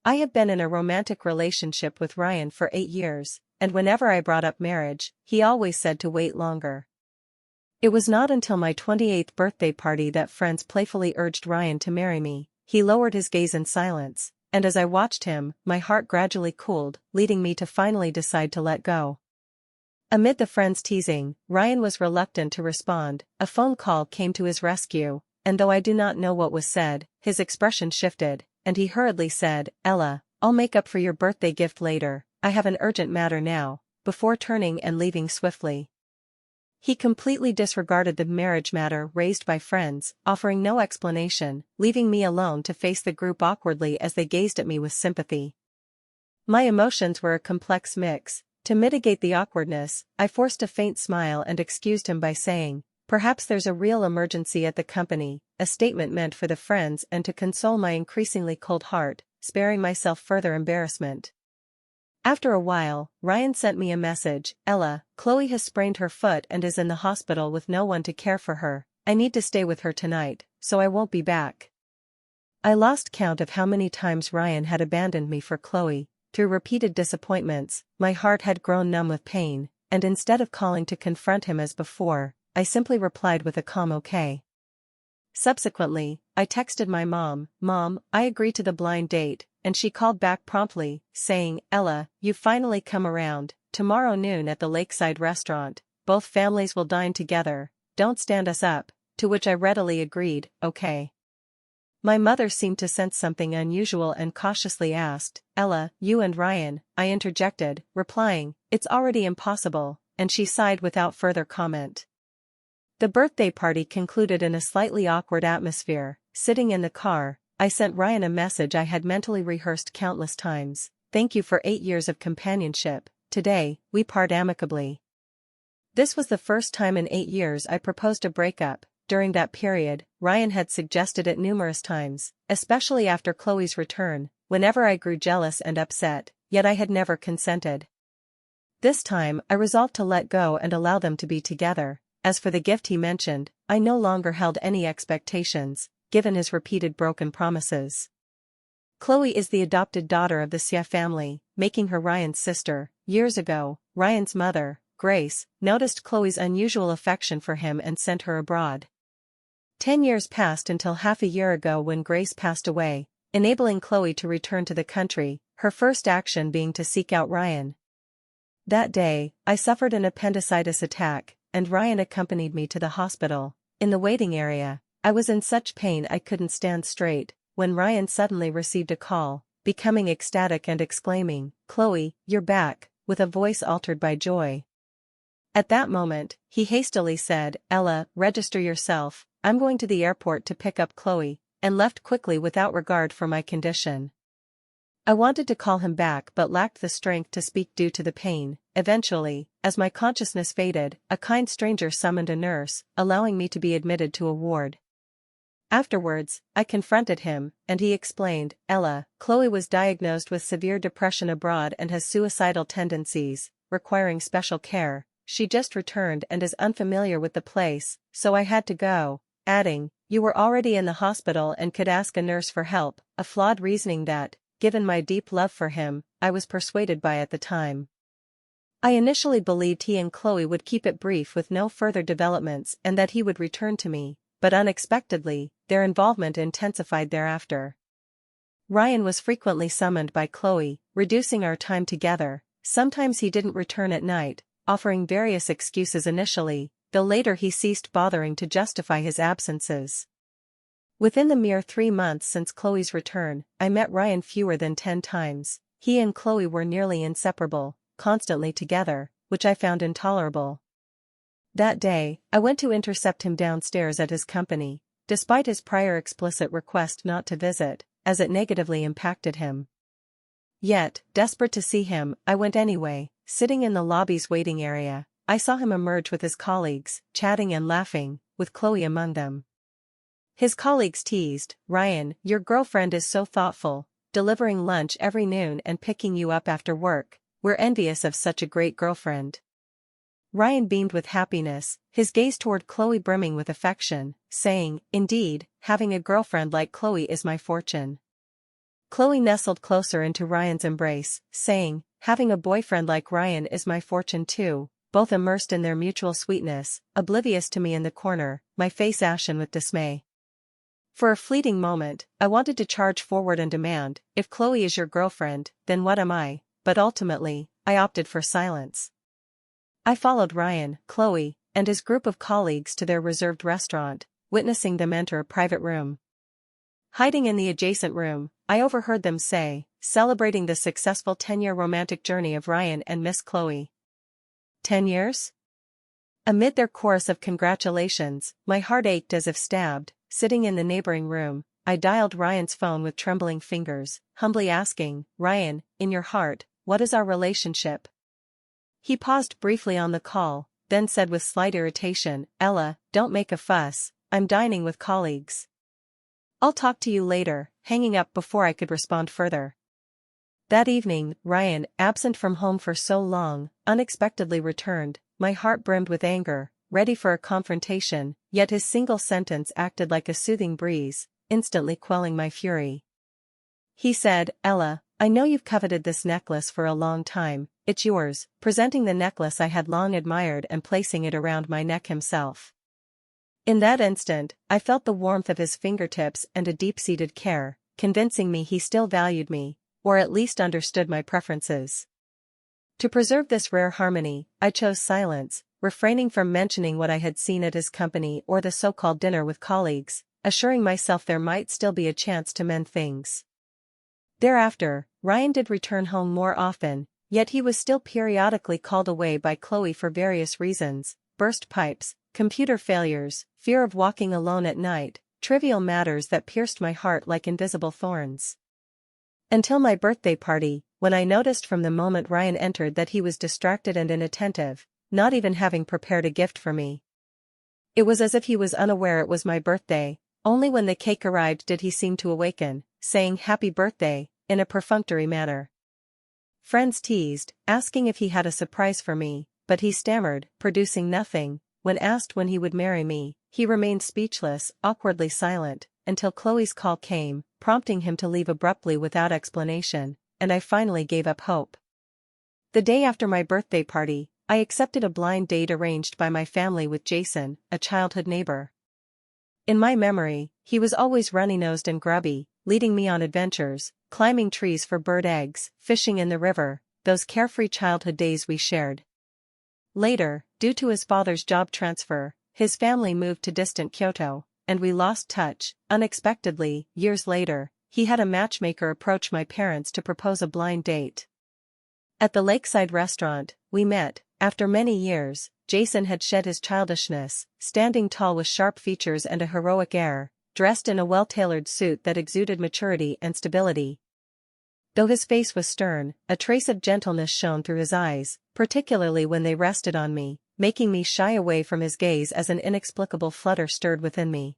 I have been in a romantic relationship with Ryan for 8 years, and whenever I brought up marriage, he always said to wait longer. It was not until my 28th birthday party that friends playfully urged Ryan to marry me. He lowered his gaze in silence, and as I watched him, my heart gradually cooled, leading me to finally decide to let go. Amid the friends' teasing, Ryan was reluctant to respond. A phone call came to his rescue, and though I do not know what was said, his expression shifted, and he hurriedly said, "Ella, I'll make up for your birthday gift later, I have an urgent matter now," before turning and leaving swiftly. He completely disregarded the marriage matter raised by friends, offering no explanation, leaving me alone to face the group awkwardly as they gazed at me with sympathy. My emotions were a complex mix. To mitigate the awkwardness, I forced a faint smile and excused him by saying, "Perhaps there's a real emergency at the company," a statement meant for the friends and to console my increasingly cold heart, sparing myself further embarrassment. After a while, Ryan sent me a message, "Ella, Chloe has sprained her foot and is in the hospital with no one to care for her. I need to stay with her tonight, so I won't be back." I lost count of how many times Ryan had abandoned me for Chloe. Through repeated disappointments, my heart had grown numb with pain, and instead of calling to confront him as before, I simply replied with a calm okay. Subsequently, I texted my mom, "Mom, I agree to the blind date," and she called back promptly, saying, "Ella, you've finally come around. Tomorrow noon at the Lakeside restaurant, both families will dine together, don't stand us up," to which I readily agreed, "Okay." My mother seemed to sense something unusual and cautiously asked, "Ella, you and Ryan," I interjected, replying, "It's already impossible," and she sighed without further comment. The birthday party concluded in a slightly awkward atmosphere. Sitting in the car, I sent Ryan a message I had mentally rehearsed countless times. "Thank you for 8 years of companionship. Today, we part amicably." This was the first time in 8 years I proposed a breakup. During that period, Ryan had suggested it numerous times, especially after Chloe's return, whenever I grew jealous and upset, yet I had never consented. This time, I resolved to let go and allow them to be together. As for the gift he mentioned, I no longer held any expectations, given his repeated broken promises. Chloe is the adopted daughter of the Sia family, making her Ryan's sister. Years ago, Ryan's mother, Grace, noticed Chloe's unusual affection for him and sent her abroad. 10 years passed until half a year ago when Grace passed away, enabling Chloe to return to the country, her first action being to seek out Ryan. That day, I suffered an appendicitis attack, and Ryan accompanied me to the hospital. In the waiting area, I was in such pain I couldn't stand straight, when Ryan suddenly received a call, becoming ecstatic and exclaiming, "Chloe, you're back," with a voice altered by joy. At that moment, he hastily said, "Ella, register yourself, I'm going to the airport to pick up Chloe," and left quickly without regard for my condition. I wanted to call him back but lacked the strength to speak due to the pain. Eventually, as my consciousness faded, a kind stranger summoned a nurse, allowing me to be admitted to a ward. Afterwards, I confronted him, and he explained, "Ella, Chloe was diagnosed with severe depression abroad and has suicidal tendencies, requiring special care. She just returned and is unfamiliar with the place, so I had to go," adding, "You were already in the hospital and could ask a nurse for help," a flawed reasoning that, given my deep love for him, I was persuaded by at the time. I initially believed he and Chloe would keep it brief with no further developments and that he would return to me, but unexpectedly, their involvement intensified thereafter. Ryan was frequently summoned by Chloe, reducing our time together. Sometimes he didn't return at night, offering various excuses initially, though later he ceased bothering to justify his absences. Within the mere 3 months since Chloe's return, I met Ryan fewer than 10 times. He and Chloe were nearly inseparable, constantly together, which I found intolerable. That day, I went to intercept him downstairs at his company, despite his prior explicit request not to visit, as it negatively impacted him. Yet, desperate to see him, I went anyway. Sitting in the lobby's waiting area, I saw him emerge with his colleagues, chatting and laughing, with Chloe among them. His colleagues teased, "Ryan, your girlfriend is so thoughtful, delivering lunch every noon and picking you up after work. We're envious of such a great girlfriend." Ryan beamed with happiness, his gaze toward Chloe brimming with affection, saying, "Indeed, having a girlfriend like Chloe is my fortune." Chloe nestled closer into Ryan's embrace, saying, "Having a boyfriend like Ryan is my fortune too," both immersed in their mutual sweetness, oblivious to me in the corner, my face ashen with dismay. For a fleeting moment, I wanted to charge forward and demand, "If Chloe is your girlfriend, then what am I?" But ultimately, I opted for silence. I followed Ryan, Chloe, and his group of colleagues to their reserved restaurant, witnessing them enter a private room. Hiding in the adjacent room, I overheard them say, celebrating the successful 10-year romantic journey of Ryan and Miss Chloe. 10 years? Amid their chorus of congratulations, my heart ached as if stabbed. Sitting in the neighboring room, I dialed Ryan's phone with trembling fingers, humbly asking, "Ryan, in your heart, what is our relationship?" He paused briefly on the call, then said with slight irritation, "Ella, don't make a fuss, I'm dining with colleagues. I'll talk to you later," hanging up before I could respond further. That evening, Ryan, absent from home for so long, unexpectedly returned. My heart brimmed with anger, ready for a confrontation, yet his single sentence acted like a soothing breeze, instantly quelling my fury. He said, "Ella, I know you've coveted this necklace for a long time, it's yours," presenting the necklace I had long admired and placing it around my neck himself. In that instant, I felt the warmth of his fingertips and a deep-seated care, convincing me he still valued me, or at least understood my preferences. To preserve this rare harmony, I chose silence, refraining from mentioning what I had seen at his company or the so-called dinner with colleagues, assuring myself there might still be a chance to mend things. Thereafter, Ryan did return home more often, yet he was still periodically called away by Chloe for various reasons: burst pipes, computer failures, fear of walking alone at night, trivial matters that pierced my heart like invisible thorns. Until my birthday party, when I noticed from the moment Ryan entered that he was distracted and inattentive, not even having prepared a gift for me. It was as if he was unaware it was my birthday. Only when the cake arrived did he seem to awaken, saying "Happy birthday," in a perfunctory manner. Friends teased, asking if he had a surprise for me, but he stammered, producing nothing. When asked when he would marry me, he remained speechless, awkwardly silent, until Chloe's call came, prompting him to leave abruptly without explanation, and I finally gave up hope. The day after my birthday party, I accepted a blind date arranged by my family with Jason, a childhood neighbor. In my memory, he was always runny-nosed and grubby, leading me on adventures, climbing trees for bird eggs, fishing in the river, those carefree childhood days we shared. Later, due to his father's job transfer, his family moved to distant Kyoto, and we lost touch. Unexpectedly, years later, he had a matchmaker approach my parents to propose a blind date. At the lakeside restaurant, we met. After many years, Jason had shed his childishness, standing tall with sharp features and a heroic air, dressed in a well-tailored suit that exuded maturity and stability. Though his face was stern, a trace of gentleness shone through his eyes, particularly when they rested on me, making me shy away from his gaze as an inexplicable flutter stirred within me.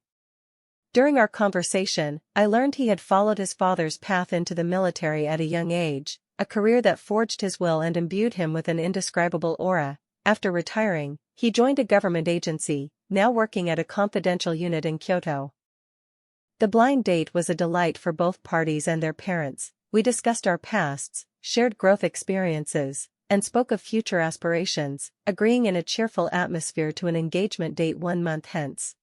During our conversation, I learned he had followed his father's path into the military at a young age, a career that forged his will and imbued him with an indescribable aura. After retiring, he joined a government agency, now working at a confidential unit in Kyoto. The blind date was a delight for both parties and their parents. We discussed our pasts, shared growth experiences, and spoke of future aspirations, agreeing in a cheerful atmosphere to an engagement date 1 month hence.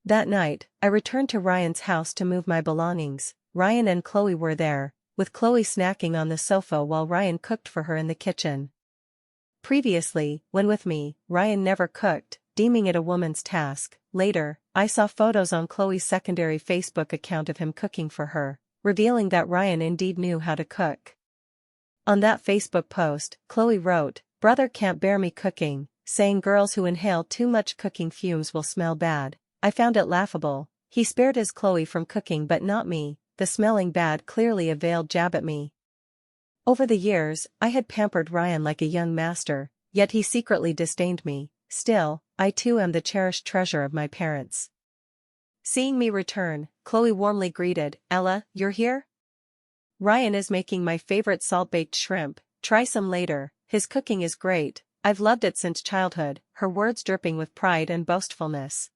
That night, I returned to Ryan's house to move my belongings. Ryan and Chloe were there, with Chloe snacking on the sofa while Ryan cooked for her in the kitchen. Previously, when with me, Ryan never cooked, deeming it a woman's task. Later, I saw photos on Chloe's secondary Facebook account of him cooking for her, revealing that Ryan indeed knew how to cook. On that Facebook post, Chloe wrote, "Brother can't bear me cooking, saying girls who inhale too much cooking fumes will smell bad." I found it laughable. He spared his Chloe from cooking but not me. The smelling bad clearly a veiled jab at me. Over the years, I had pampered Ryan like a young master, yet he secretly disdained me. Still, I too am the cherished treasure of my parents. Seeing me return, Chloe warmly greeted, "Ella, you're here? Ryan is making my favorite salt-baked shrimp, try some later, his cooking is great, I've loved it since childhood," her words dripping with pride and boastfulness.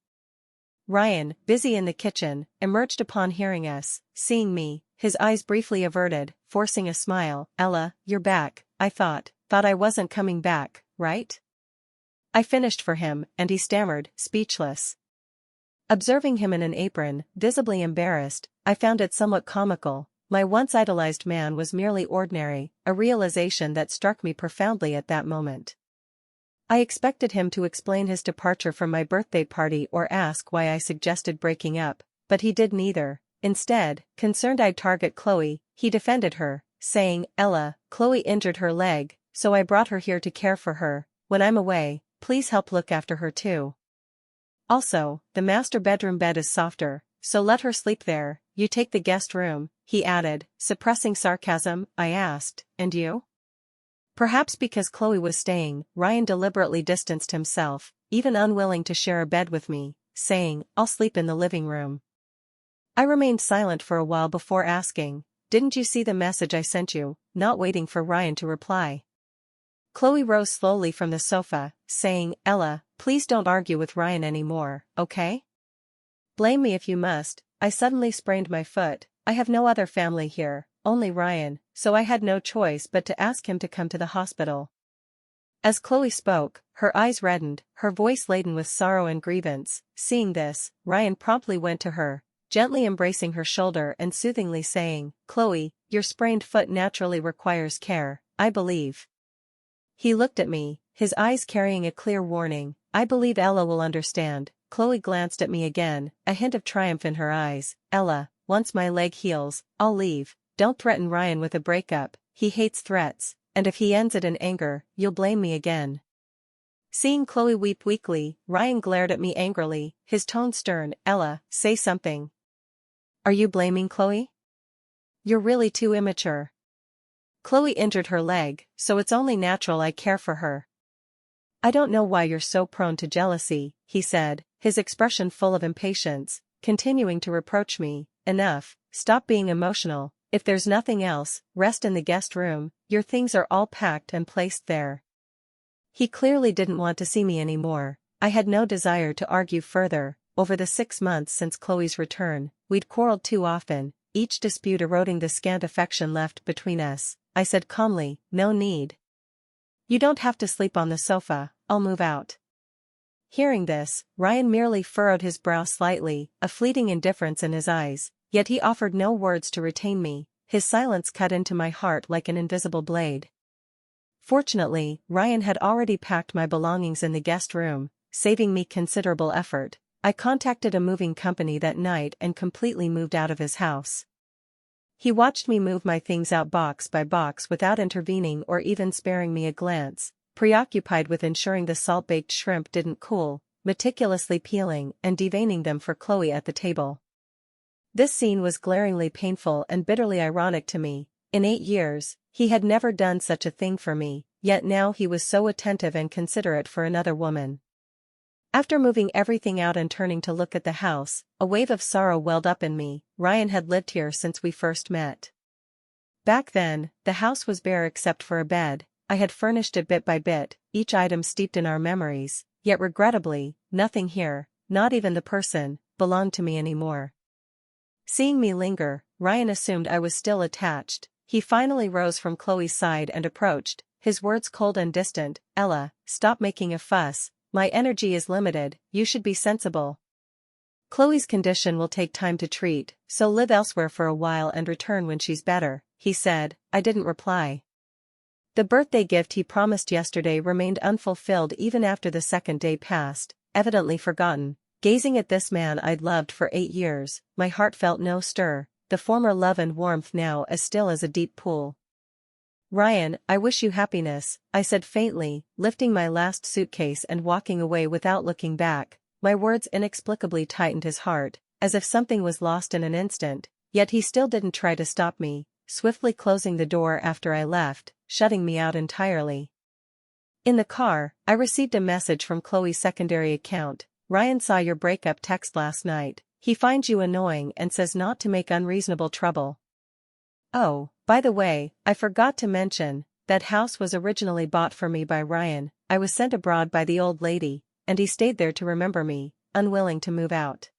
Ryan, busy in the kitchen, emerged upon hearing us. Seeing me, his eyes briefly averted, forcing a smile. Ella, you're back, I thought I wasn't coming back, right? I finished for him, and he stammered, speechless. Observing him in an apron, visibly embarrassed, I found it somewhat comical. My once idolized man was merely ordinary, a realization that struck me profoundly at that moment. I expected him to explain his departure from my birthday party or ask why I suggested breaking up, but he did neither. Instead, concerned I'd target Chloe, he defended her, saying, Ella, Chloe injured her leg, so I brought her here to care for her. When I'm away, please help look after her too. Also, the master bedroom bed is softer, so let her sleep there. You take the guest room, he added, suppressing sarcasm. I asked, and you? Perhaps because Chloe was staying, Ryan deliberately distanced himself, even unwilling to share a bed with me, saying, I'll sleep in the living room. I remained silent for a while before asking, didn't you see the message I sent you? Not waiting for Ryan to reply. Chloe rose slowly from the sofa, saying, Ella, please don't argue with Ryan anymore, okay? Blame me if you must. I suddenly sprained my foot. I have no other family here, only Ryan, so I had no choice but to ask him to come to the hospital. As Chloe spoke, her eyes reddened, her voice laden with sorrow and grievance. Seeing this, Ryan promptly went to her, gently embracing her shoulder and soothingly saying, Chloe, your sprained foot naturally requires care, I believe. He looked at me, his eyes carrying a clear warning. I believe Ella will understand. Chloe glanced at me again, a hint of triumph in her eyes. Ella, once my leg heals, I'll leave. Don't threaten Ryan with a breakup, he hates threats, and if he ends it in anger, you'll blame me again. Seeing Chloe weep weakly, Ryan glared at me angrily, his tone stern. Ella, say something. Are you blaming Chloe? You're really too immature. Chloe injured her leg, so it's only natural I care for her. I don't know why you're so prone to jealousy, he said, his expression full of impatience, continuing to reproach me. Enough, stop being emotional. If there's nothing else, rest in the guest room, your things are all packed and placed there. He clearly didn't want to see me anymore. I had no desire to argue further. Over the 6 months since Chloe's return, we'd quarreled too often, each dispute eroding the scant affection left between us. I said calmly, no need. You don't have to sleep on the sofa, I'll move out. Hearing this, Ryan merely furrowed his brow slightly, a fleeting indifference in his eyes, yet he offered no words to retain me. His silence cut into my heart like an invisible blade. Fortunately, Ryan had already packed my belongings in the guest room, saving me considerable effort. I contacted a moving company that night and completely moved out of his house. He watched me move my things out box by box without intervening or even sparing me a glance, preoccupied with ensuring the salt-baked shrimp didn't cool, meticulously peeling and deveining them for Chloe at the table. This scene was glaringly painful and bitterly ironic to me. In 8 years, he had never done such a thing for me, yet now he was so attentive and considerate for another woman. After moving everything out and turning to look at the house, a wave of sorrow welled up in me. Ryan had lived here since we first met. Back then, the house was bare except for a bed. I had furnished it bit by bit, each item steeped in our memories, yet regrettably, nothing here, not even the person, belonged to me anymore. Seeing me linger, Ryan assumed I was still attached. He finally rose from Chloe's side and approached, his words cold and distant. Ella, stop making a fuss. My energy is limited, you should be sensible. Chloe's condition will take time to treat, so live elsewhere for a while and return when she's better, he said. I didn't reply. The birthday gift he promised yesterday remained unfulfilled even after the second day passed, evidently forgotten. Gazing at this man I'd loved for 8 years, my heart felt no stir, the former love and warmth now as still as a deep pool. Ryan, I wish you happiness, I said faintly, lifting my last suitcase and walking away without looking back. My words inexplicably tightened his heart, as if something was lost in an instant, yet he still didn't try to stop me, swiftly closing the door after I left, shutting me out entirely. In the car, I received a message from Chloe's secondary account. Ryan saw your breakup text last night. He finds you annoying and says not to make unreasonable trouble. Oh, by the way, I forgot to mention, that house was originally bought for me by Ryan. I was sent abroad by the old lady, and he stayed there to remember me, unwilling to move out.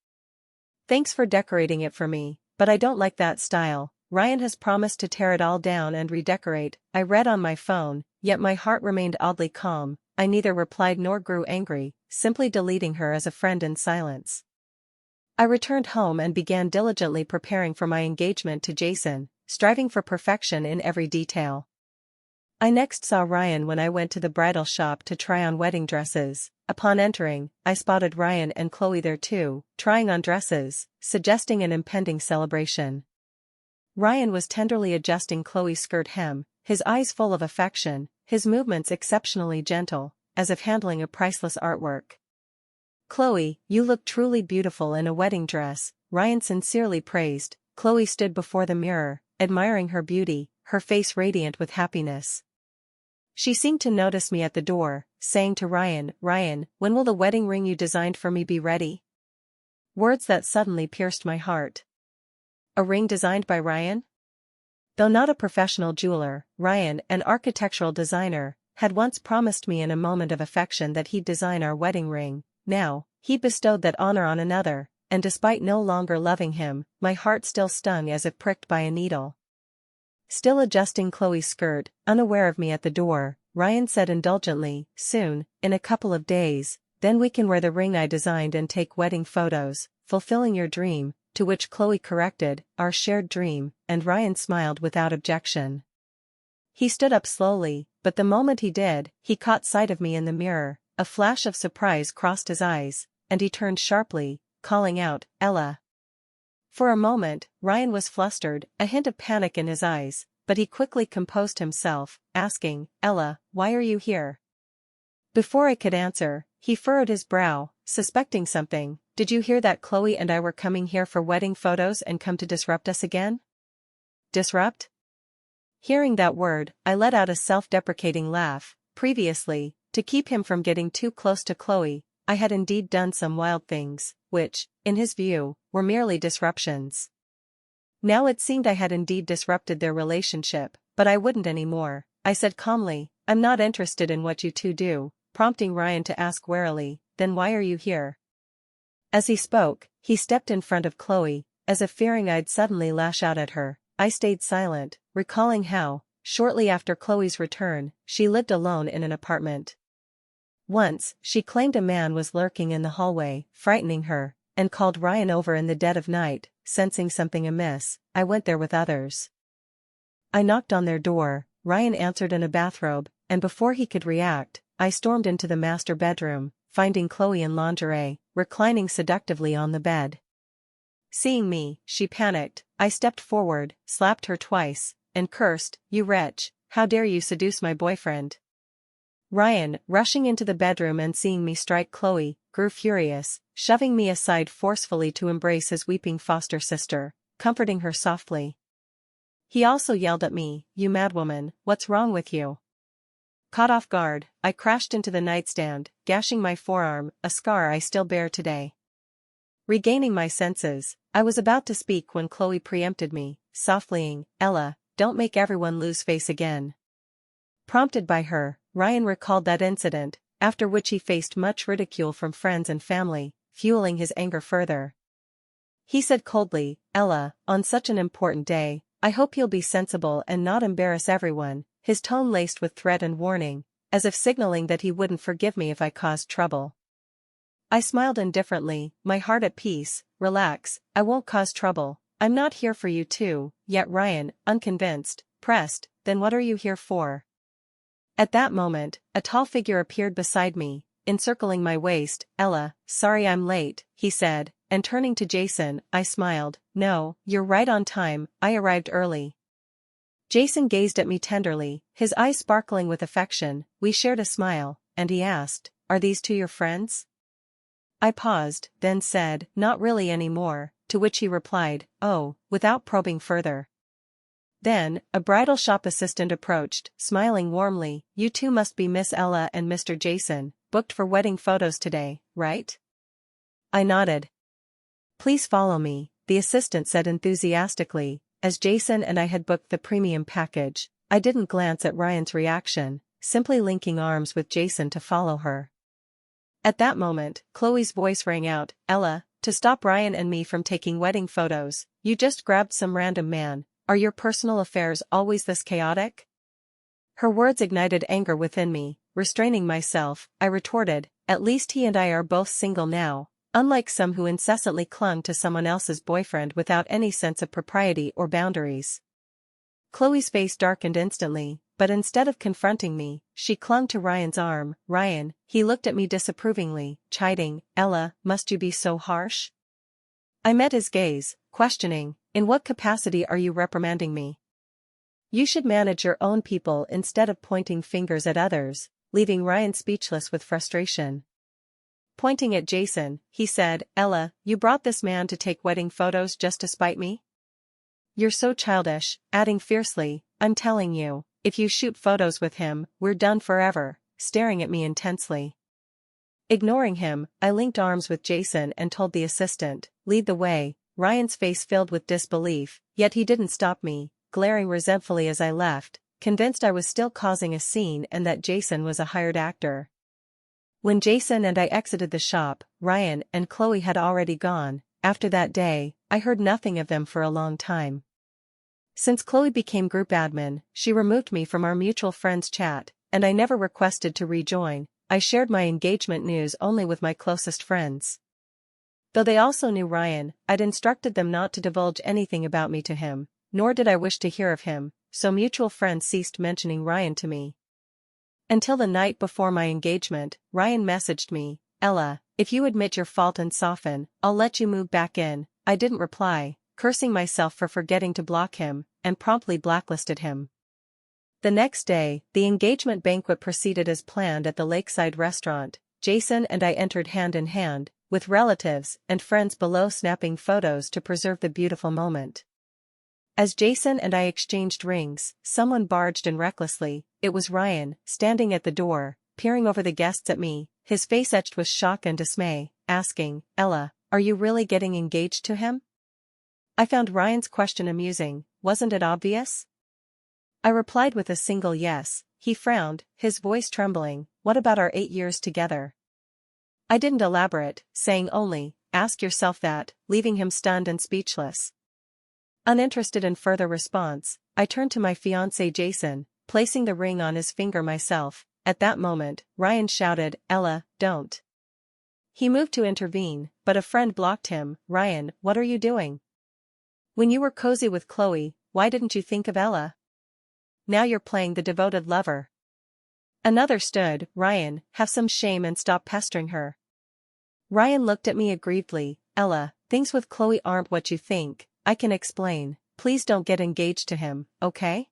Thanks for decorating it for me, but I don't like that style. Ryan has promised to tear it all down and redecorate, I read on my phone, yet my heart remained oddly calm. I neither replied nor grew angry, simply deleting her as a friend in silence. I returned home and began diligently preparing for my engagement to Jason, striving for perfection in every detail. I next saw Ryan when I went to the bridal shop to try on wedding dresses. Upon entering, I spotted Ryan and Chloe there too, trying on dresses, suggesting an impending celebration. Ryan was tenderly adjusting Chloe's skirt hem, his eyes full of affection, his movements exceptionally gentle, as if handling a priceless artwork. "Chloe, you look truly beautiful in a wedding dress," Ryan sincerely praised. Chloe stood before the mirror, admiring her beauty, her face radiant with happiness. She seemed to notice me at the door, saying to Ryan, "Ryan, when will the wedding ring you designed for me be ready?" Words that suddenly pierced my heart. A ring designed by Ryan? Though not a professional jeweler, Ryan, an architectural designer, had once promised me in a moment of affection that he'd design our wedding ring. Now, he bestowed that honor on another, and despite no longer loving him, my heart still stung as if pricked by a needle. Still adjusting Chloe's skirt, unaware of me at the door, Ryan said indulgently, "Soon, in a couple of days, then we can wear the ring I designed and take wedding photos, fulfilling your dream," to which Chloe corrected, "Our shared dream," and Ryan smiled without objection. He stood up slowly, but the moment he did, he caught sight of me in the mirror, a flash of surprise crossed his eyes, and he turned sharply, calling out, "Ella." For a moment, Ryan was flustered, a hint of panic in his eyes, but he quickly composed himself, asking, "Ella, why are you here?" Before I could answer, he furrowed his brow, suspecting something. "Did you hear that Chloe and I were coming here for wedding photos and come to disrupt us again?" Disrupt? Hearing that word, I let out a self-deprecating laugh. Previously, to keep him from getting too close to Chloe, I had indeed done some wild things, which, in his view, were merely disruptions. Now it seemed I had indeed disrupted their relationship, but I wouldn't anymore. I said calmly, "I'm not interested in what you two do," prompting Ryan to ask warily, "Then why are you here?" As he spoke, he stepped in front of Chloe, as if fearing I'd suddenly lash out at her. I stayed silent, recalling how, shortly after Chloe's return, she lived alone in an apartment. Once, she claimed a man was lurking in the hallway, frightening her, and called Ryan over in the dead of night. Sensing something amiss, I went there with others. I knocked on their door, Ryan answered in a bathrobe, and before he could react, I stormed into the master bedroom, finding Chloe in lingerie, reclining seductively on the bed. Seeing me, she panicked. I stepped forward, slapped her twice, and cursed, "You wretch, how dare you seduce my boyfriend?" Ryan, rushing into the bedroom and seeing me strike Chloe, grew furious, shoving me aside forcefully to embrace his weeping foster sister, comforting her softly. He also yelled at me, "You madwoman, what's wrong with you?" Caught off guard, I crashed into the nightstand, gashing my forearm, a scar I still bear today. Regaining my senses, I was about to speak when Chloe preempted me, softlying, "Ella, don't make everyone lose face again." Prompted by her, Ryan recalled that incident, after which he faced much ridicule from friends and family, fueling his anger further. He said coldly, "Ella, on such an important day, I hope you'll be sensible and not embarrass everyone," his tone laced with threat and warning, as if signaling that he wouldn't forgive me if I caused trouble. I smiled indifferently, my heart at peace. "Relax, I won't cause trouble. I'm not here for you too." Yet Ryan, unconvinced, pressed, "Then what are you here for?" At that moment, a tall figure appeared beside me, encircling my waist. "Ella, sorry I'm late," he said, and turning to Jason, I smiled. "No, you're right on time, I arrived early." Jason gazed at me tenderly, his eyes sparkling with affection. We shared a smile, and he asked, "Are these two your friends?" I paused, then said, "Not really anymore," to which he replied, "Oh," without probing further. Then, a bridal shop assistant approached, smiling warmly. "You two must be Miss Ella and Mr. Jason, booked for wedding photos today, right?" I nodded. "Please follow me," the assistant said enthusiastically, as Jason and I had booked the premium package. I didn't glance at Ryan's reaction, simply linking arms with Jason to follow her. At that moment, Chloe's voice rang out, "Ella, to stop Ryan and me from taking wedding photos, you just grabbed some random man. Are your personal affairs always this chaotic? Her words ignited anger within me. Restraining myself, I retorted, at least he and I are both single now, unlike some who incessantly clung to someone else's boyfriend without any sense of propriety or boundaries. Chloe's face darkened instantly, but instead of confronting me, she clung to Ryan's arm. Ryan, he looked at me disapprovingly, chiding, Ella, must you be so harsh? I met his gaze, questioning, in what capacity are you reprimanding me? You should manage your own people instead of pointing fingers at others, leaving Ryan speechless with frustration. Pointing at Jason, he said, Ella, you brought this man to take wedding photos just to spite me? You're so childish, adding fiercely, I'm telling you, if you shoot photos with him, we're done forever, staring at me intensely. Ignoring him, I linked arms with Jason and told the assistant, lead the way. Ryan's face filled with disbelief, yet he didn't stop me, glaring resentfully as I left, convinced I was still causing a scene and that Jason was a hired actor. When Jason and I exited the shop, Ryan and Chloe had already gone. After that day, I heard nothing of them for a long time. Since Chloe became group admin, she removed me from our mutual friends chat, and I never requested to rejoin. I shared my engagement news only with my closest friends. Though they also knew Ryan, I'd instructed them not to divulge anything about me to him, nor did I wish to hear of him, so mutual friends ceased mentioning Ryan to me. Until the night before my engagement, Ryan messaged me, Ella, if you admit your fault and soften, I'll let you move back in. I didn't reply, cursing myself for forgetting to block him, and promptly blacklisted him. The next day, the engagement banquet proceeded as planned at the lakeside restaurant. Jason and I entered hand in hand, with relatives and friends below snapping photos to preserve the beautiful moment. As Jason and I exchanged rings, someone barged in recklessly. It was Ryan, standing at the door, peering over the guests at me, his face etched with shock and dismay, asking, Ella, are you really getting engaged to him? I found Ryan's question amusing. Wasn't it obvious? I replied with a single yes. He frowned, his voice trembling. What about our 8 years together? I didn't elaborate, saying only, ask yourself that, leaving him stunned and speechless. Uninterested in further response, I turned to my fiancé Jason, placing the ring on his finger myself. At that moment, Ryan shouted, Ella, don't. He moved to intervene, but a friend blocked him. Ryan, what are you doing? When you were cozy with Chloe, why didn't you think of Ella? Now you're playing the devoted lover. Another stood, Ryan, have some shame and stop pestering her. Ryan looked at me aggrievedly, Ella, things with Chloe aren't what you think, I can explain, please don't get engaged to him, okay?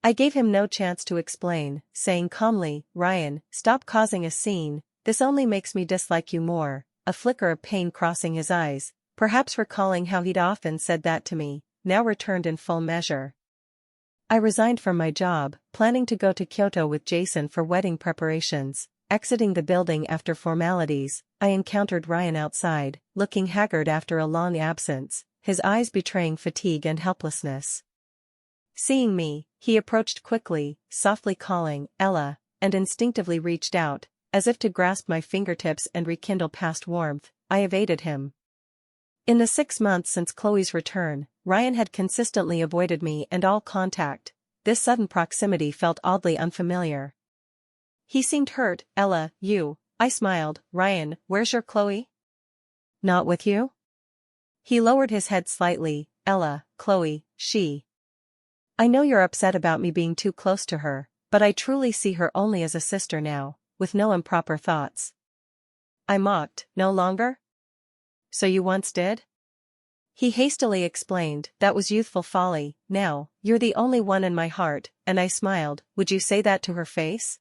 I gave him no chance to explain, saying calmly, Ryan, stop causing a scene, this only makes me dislike you more, a flicker of pain crossing his eyes, perhaps recalling how he'd often said that to me, now returned in full measure. I resigned from my job, planning to go to Kyoto with Jason for wedding preparations. Exiting the building after formalities, I encountered Ryan outside, looking haggard after a long absence, his eyes betraying fatigue and helplessness. Seeing me, he approached quickly, softly calling, Ella, and instinctively reached out, as if to grasp my fingertips and rekindle past warmth. I evaded him. In the 6 months since Chloe's return, Ryan had consistently avoided me and all contact. This sudden proximity felt oddly unfamiliar. He seemed hurt. Ella, you. I smiled. Ryan, where's your Chloe? Not with you? He lowered his head slightly. Ella, Chloe, she. I know you're upset about me being too close to her, but I truly see her only as a sister now, with no improper thoughts. I mocked. No longer? So you once did? He hastily explained, that was youthful folly. Now, you're the only one in my heart, and I smiled. Would you say that to her face?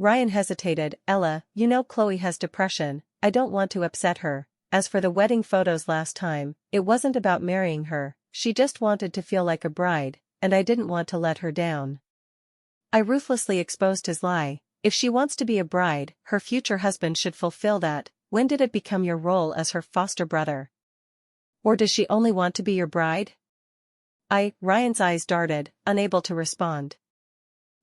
Ryan hesitated. Ella, you know Chloe has depression, I don't want to upset her. As for the wedding photos last time, it wasn't about marrying her, she just wanted to feel like a bride, and I didn't want to let her down. I ruthlessly exposed his lie. If she wants to be a bride, her future husband should fulfill that. When did it become your role as her foster brother? Or does she only want to be your bride? Ryan's eyes darted, unable to respond.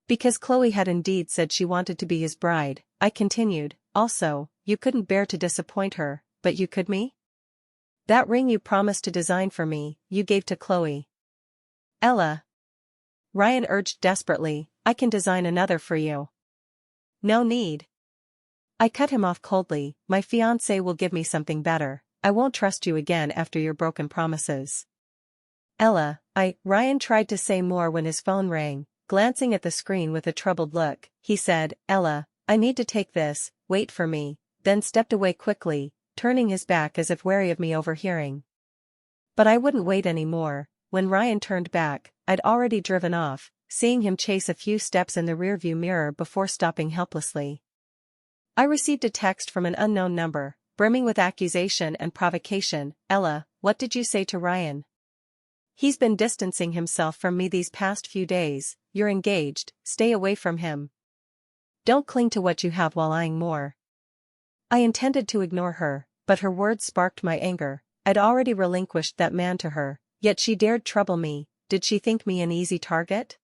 Because Chloe had indeed said she wanted to be his bride, I continued, also, you couldn't bear to disappoint her, but you could me? That ring you promised to design for me, you gave to Chloe. Ella. Ryan urged desperately, I can design another for you. No need. I cut him off coldly, my fiancé will give me something better, I won't trust you again after your broken promises. Ella, Ryan tried to say more when his phone rang, glancing at the screen with a troubled look, he said, Ella, I need to take this, wait for me, then stepped away quickly, turning his back as if wary of me overhearing. But I wouldn't wait anymore. When Ryan turned back, I'd already driven off, seeing him chase a few steps in the rearview mirror before stopping helplessly. I received a text from an unknown number, brimming with accusation and provocation. Ella, what did you say to Ryan? He's been distancing himself from me these past few days, you're engaged, stay away from him. Don't cling to what you have while eyeing more. I intended to ignore her, but her words sparked my anger. I'd already relinquished that man to her, yet she dared trouble me. Did she think me an easy target?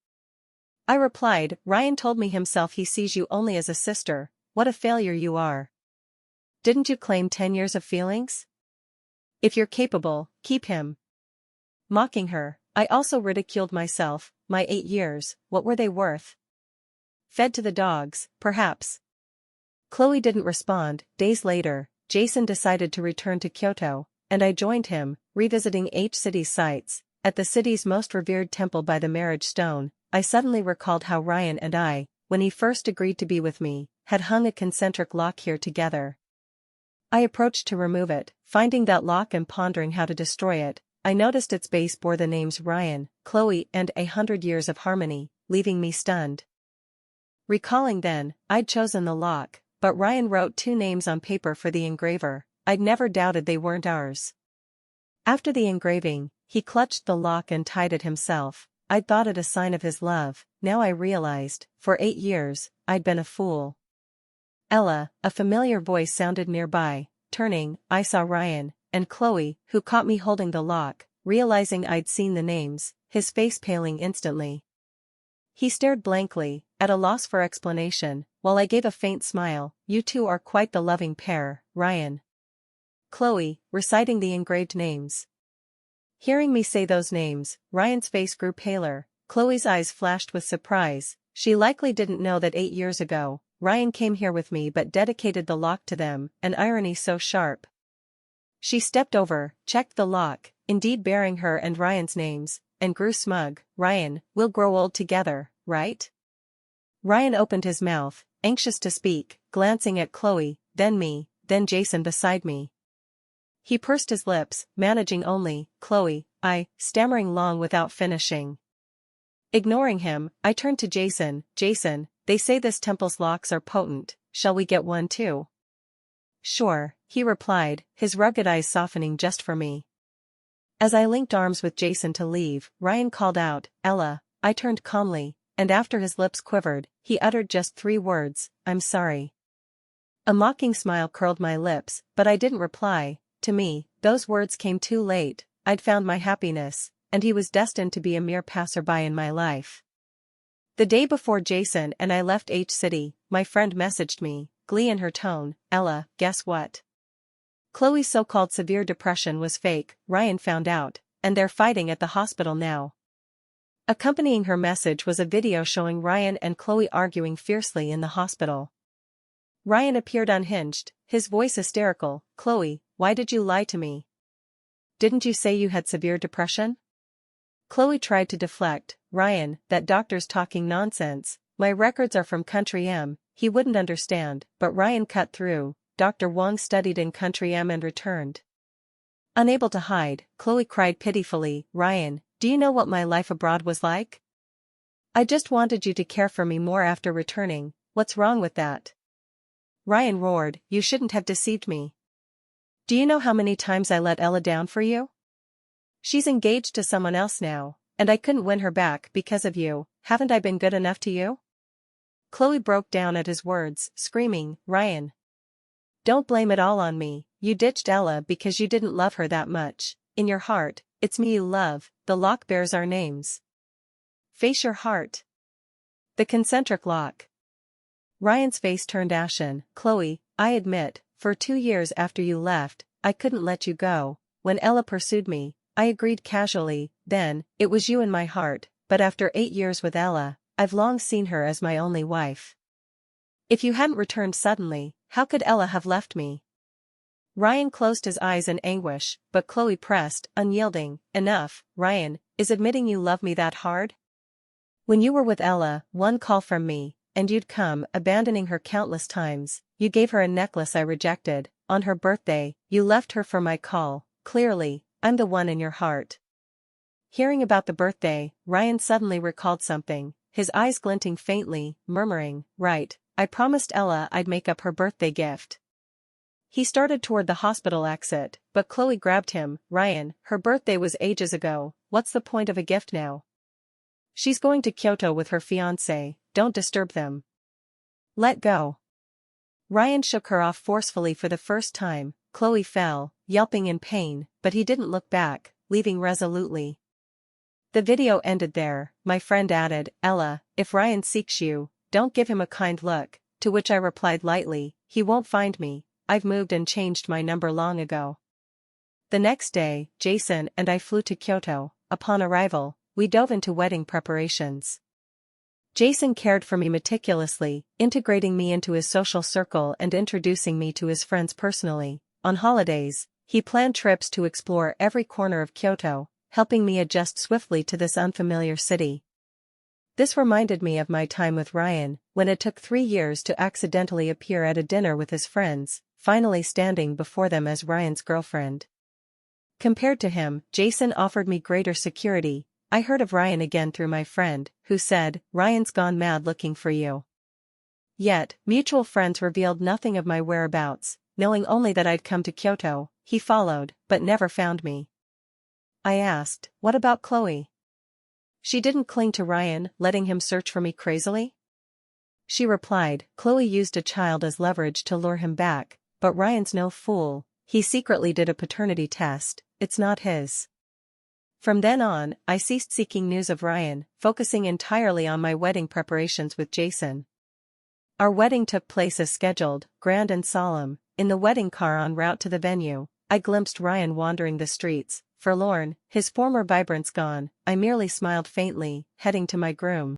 I replied, Ryan told me himself he sees you only as a sister, what a failure you are. Didn't you claim 10 years of feelings? If you're capable, keep him. Mocking her, I also ridiculed myself, my 8 years, what were they worth? Fed to the dogs, perhaps. Chloe didn't respond. Days later, Jason decided to return to Kyoto, and I joined him, revisiting H city's sites. At the city's most revered temple by the marriage stone, I suddenly recalled how Ryan and I, when he first agreed to be with me, had hung a concentric lock here together. I approached to remove it, finding that lock and pondering how to destroy it. I noticed its base bore the names Ryan, Chloe and 100 Years of Harmony, leaving me stunned. Recalling then, I'd chosen the lock, but Ryan wrote 2 names on paper for the engraver. I'd never doubted they weren't ours. After the engraving, he clutched the lock and tied it himself. I'd thought it a sign of his love. Now I realized, for 8 years, I'd been a fool. Ella, a familiar voice sounded nearby. Turning, I saw Ryan, and Chloe, who caught me holding the lock, realizing I'd seen the names, his face paling instantly. He stared blankly, at a loss for explanation, while I gave a faint smile. You two are quite the loving pair, Ryan. Chloe, reciting the engraved names. Hearing me say those names, Ryan's face grew paler, Chloe's eyes flashed with surprise. She likely didn't know that 8 years ago, Ryan came here with me but dedicated the lock to them, an irony so sharp. She stepped over, checked the lock, indeed bearing her and Ryan's names, and grew smug. Ryan, we'll grow old together, right? Ryan opened his mouth, anxious to speak, glancing at Chloe, then me, then Jason beside me. He pursed his lips, managing only, Chloe, stammering long without finishing. Ignoring him, I turned to Jason. Jason, they say this temple's locks are potent, shall we get one too? Sure, he replied, his rugged eyes softening just for me. As I linked arms with Jason to leave, Ryan called out, Ella. I turned calmly, and after his lips quivered, he uttered just 3 words, I'm sorry. A mocking smile curled my lips, but I didn't reply. To me, those words came too late. I'd found my happiness, and he was destined to be a mere passerby in my life. The day before Jason and I left H City, my friend messaged me, glee in her tone, Ella, guess what? Chloe's so-called severe depression was fake, Ryan found out, and they're fighting at the hospital now. Accompanying her message was a video showing Ryan and Chloe arguing fiercely in the hospital. Ryan appeared unhinged, his voice hysterical. Chloe, why did you lie to me? Didn't you say you had severe depression? Chloe tried to deflect. Ryan, that doctor's talking nonsense. My records are from Country M. He wouldn't understand, but Ryan cut through. Dr. Wong studied in Country M and returned. Unable to hide, Chloe cried pitifully, Ryan, do you know what my life abroad was like? I just wanted you to care for me more after returning. What's wrong with that? Ryan roared, you shouldn't have deceived me. Do you know how many times I let Ella down for you? She's engaged to someone else now, and I couldn't win her back because of you. Haven't I been good enough to you? Chloe broke down at his words, screaming, Ryan. Don't blame it all on me. You ditched Ella because you didn't love her that much. In your heart, it's me you love. The lock bears our names. Face your heart. The concentric lock. Ryan's face turned ashen. Chloe, I admit, for 2 years after you left, I couldn't let you go. when Ella pursued me, I agreed casually, then, it was you in my heart, but after 8 years with Ella, I've long seen her as my only wife. If you hadn't returned suddenly, how could Ella have left me? Ryan closed his eyes in anguish, but Chloe pressed, unyielding, enough, Ryan, is admitting you love me that hard? When you were with Ella, one call from me, and you'd come, abandoning her countless times. You gave her a necklace I rejected. On her birthday, you left her for my call. Clearly, I'm the one in your heart. Hearing about the birthday, Ryan suddenly recalled something, his eyes glinting faintly, murmuring, right, I promised Ella I'd make up her birthday gift. He started toward the hospital exit, but Chloe grabbed him. Ryan, her birthday was ages ago, what's the point of a gift now? She's going to Kyoto with her fiancé, don't disturb them. Let go. Ryan shook her off forcefully for the first time. Chloe fell, yelping in pain, but he didn't look back, leaving resolutely. The video ended there. My friend added, Ella, if Ryan seeks you, don't give him a kind look, to which I replied lightly, he won't find me, I've moved and changed my number long ago. The next day, Jason and I flew to Kyoto. Upon arrival, we dove into wedding preparations. Jason cared for me meticulously, integrating me into his social circle and introducing me to his friends personally. On holidays, he planned trips to explore every corner of Kyoto, helping me adjust swiftly to this unfamiliar city. This reminded me of my time with Ryan, when it took 3 years to accidentally appear at a dinner with his friends, finally standing before them as Ryan's girlfriend. Compared to him, Jason offered me greater security. I heard of Ryan again through my friend, who said, Ryan's gone mad looking for you. Yet, mutual friends revealed nothing of my whereabouts, knowing only that I'd come to Kyoto. He followed, but never found me. I asked, what about Chloe? She didn't cling to Ryan, letting him search for me crazily? She replied, Chloe used a child as leverage to lure him back, but Ryan's no fool, he secretly did a paternity test, it's not his. From then on, I ceased seeking news of Ryan, focusing entirely on my wedding preparations with Jason. Our wedding took place as scheduled, grand and solemn. In the wedding car en route to the venue, I glimpsed Ryan wandering the streets, forlorn, his former vibrance gone. I merely smiled faintly, heading to my groom.